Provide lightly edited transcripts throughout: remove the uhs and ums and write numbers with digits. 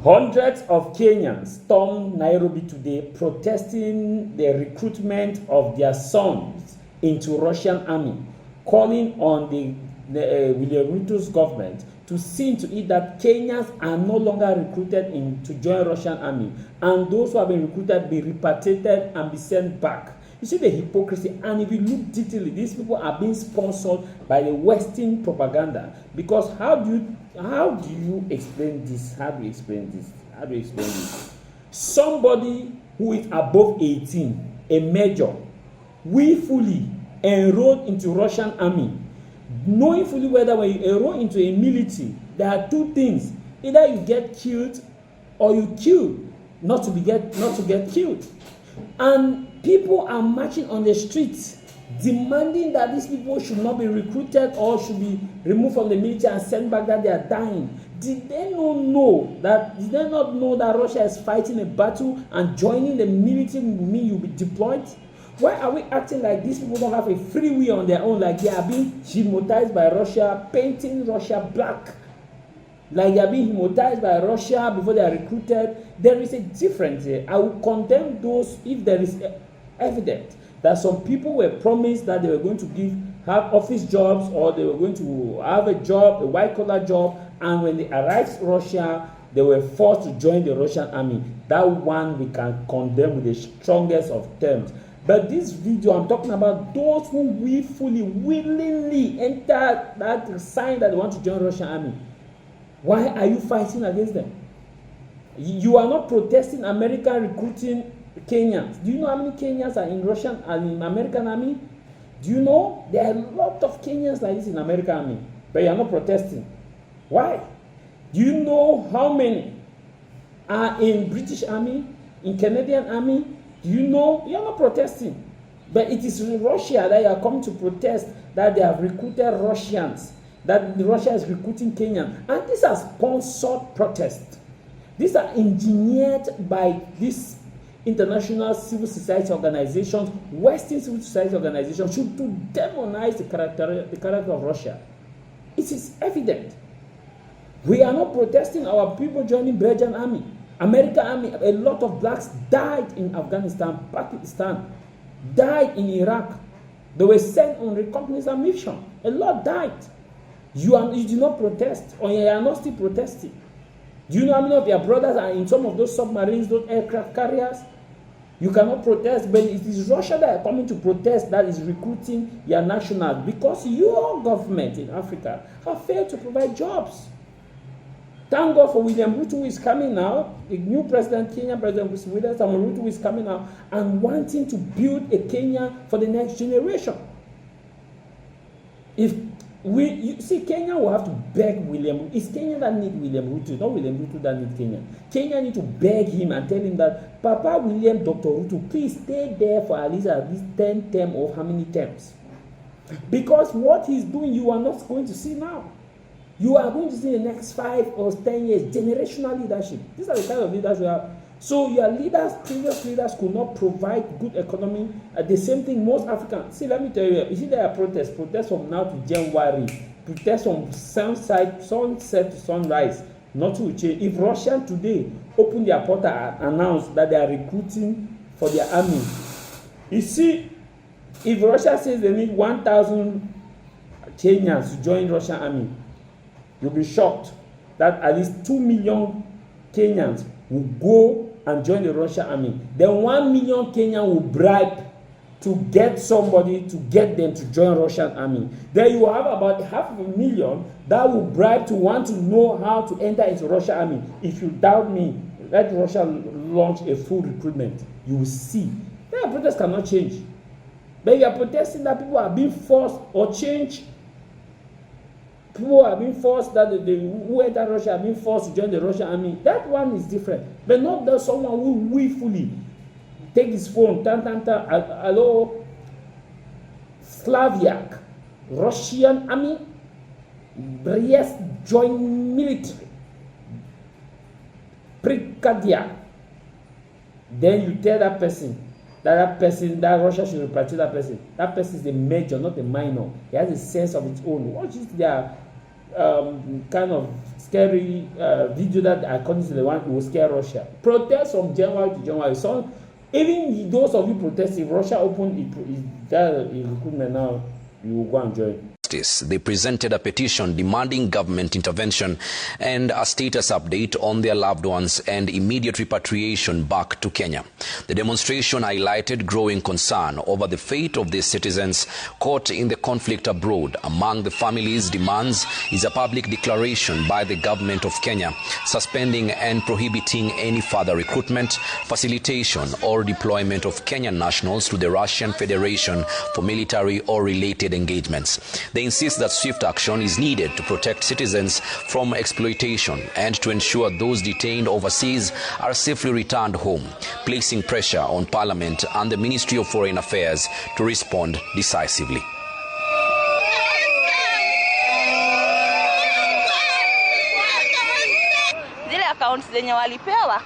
Hundreds of Kenyans stormed Nairobi today protesting the recruitment of their sons into Russian army, calling on the William Ruto's government to see to it that Kenyans are no longer recruited to join Russian army, and those who have been recruited be repatriated and be sent back. You see the hypocrisy, and if you look detailedly, these people are being sponsored by the Western propaganda. Because how do you explain this? How do you explain this? Somebody who is above 18, a major, willfully enrolled into Russian army, knowing fully whether when you enroll into a military, there are two things: either you get killed or you kill, not to get killed. And people are marching on the streets demanding that these people should not be recruited or should be removed from the military and sent back, that they are dying. Did they not know that Russia is fighting a battle, and joining the military will mean you'll be deployed? Why are we acting like these people don't have a free will on their own, like they are being hypnotized by Russia, painting Russia black, like they are being hypnotized by Russia before they are recruited? There is a difference here. I will condemn those if there is evidence that some people were promised that they were going to have office jobs, or they were going to have a job, a white-collar job, and when they arrived in Russia, they were forced to join the Russian army. That one we can condemn with the strongest of terms. But this video, I'm talking about those who willingly enter that sign that they want to join Russian army. Why are you fighting against them? You are not protesting America recruiting Kenyans. Do you know how many Kenyans are in Russian and in American army? Do you know there are a lot of Kenyans like this in American army, but you are not protesting? Why? Do you know how many are in British army, in Canadian army? Do you know? You are not protesting. But it is in Russia that you are coming to protest that they have recruited Russians, that Russia is recruiting Kenyans. And these are sponsored protests. These are engineered by these international civil society organizations, Western civil society organizations, to demonize the character of Russia. It is evident. We are not protesting our people joining Belgian army, American army. A lot of blacks died in Afghanistan, Pakistan, died in Iraq. They were sent on reconnaissance mission. A lot died. You do not protest, or you are not still protesting. Do you know how many of your brothers are in some of those submarines, those aircraft carriers? You cannot protest, but it is Russia that are coming to protest that is recruiting your nationals, because your government in Africa have failed to provide jobs. Thank God for William Ruto, who is coming now, the new president, Kenyan President William Ruto, who is coming now and wanting to build a Kenya for the next generation. You see, Kenya will have to beg William. It's Kenya that need William Ruto, not William Ruto that need Kenya. Kenya need to beg him and tell him that, Papa William, Dr. Ruto, please stay there for at least 10 terms or how many terms. Because what he's doing, you are not going to see now. You are going to see in the next 5 or 10 years, generational leadership. These are the kind of leaders we have. So your leaders, previous leaders, could not provide good economy. The same thing most Africans. See, let me tell you, see there are protests from now to January, protests from sunset to sunrise. Nothing will change. If Russia today open their portal and announce that they are recruiting for their army, you see, if Russia says they need 1,000 Kenyans to join Russian army, you'll be shocked that at least 2 million Kenyans will go and join the Russian army. Then 1 million Kenyans will bribe to get somebody to get them to join Russian army. Then you have about 500,000 that will bribe to want to know how to enter into Russian army. If you doubt me, let Russia launch a full recruitment. You will see. That protest cannot change. But you are protesting that people are being forced or change. People are being forced, that who enter Russia are being forced to join the Russian army. That one is different. But not that someone who willfully take his phone, hello, Slaviak, Russian army, yes, join military, Prikadia. Then you tell that person, that Russia should repatriate that person. That person is a major, not a minor. He has a sense of its own. What is their kind of scary video that according to the one will scare Russia. Protests from January to January. So even those of you protesting, Russia opened that recruitment now, you will go and join. They presented a petition demanding government intervention and a status update on their loved ones and immediate repatriation back to Kenya. The demonstration highlighted growing concern over the fate of their citizens caught in the conflict abroad. Among the families' demands is a public declaration by the government of Kenya suspending and prohibiting any further recruitment, facilitation or deployment of Kenyan nationals to the Russian Federation for military or related engagements. They insist that swift action is needed to protect citizens from exploitation and to ensure those detained overseas are safely returned home, placing pressure on Parliament and the Ministry of Foreign Affairs to respond decisively. Zile accounts zenye walipewa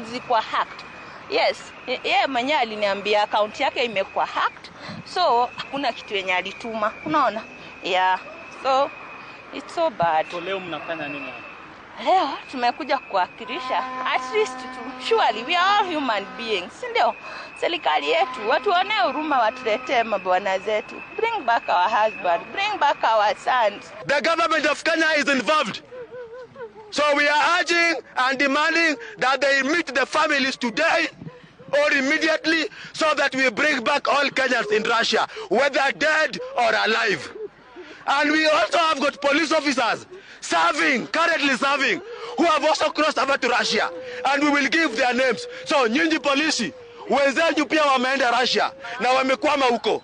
zilikuwa hacked. Yes, yeye mwenyewe aliniambia account yake imekuwa hacked. So hakuna kitu yenye alituma. Unaona? Yeah. So it's so bad. So leo mnafanya nini? Leo tumekuja kuwakilisha at least surely we are all human beings. Ndio serikali yetu watu wane huruma, watuletee mabwana zetu. Bring back our husband, bring back our sons. The government of Kenya is involved. So we are urging and demanding that they meet the families today or immediately so that we bring back all Kenyans in Russia, whether dead or alive. And we also have got police officers currently serving, who have also crossed over to Russia. And we will give their names. So nyinyi polisi, wenzenyu pia wameenda Russia na wamekwama huko.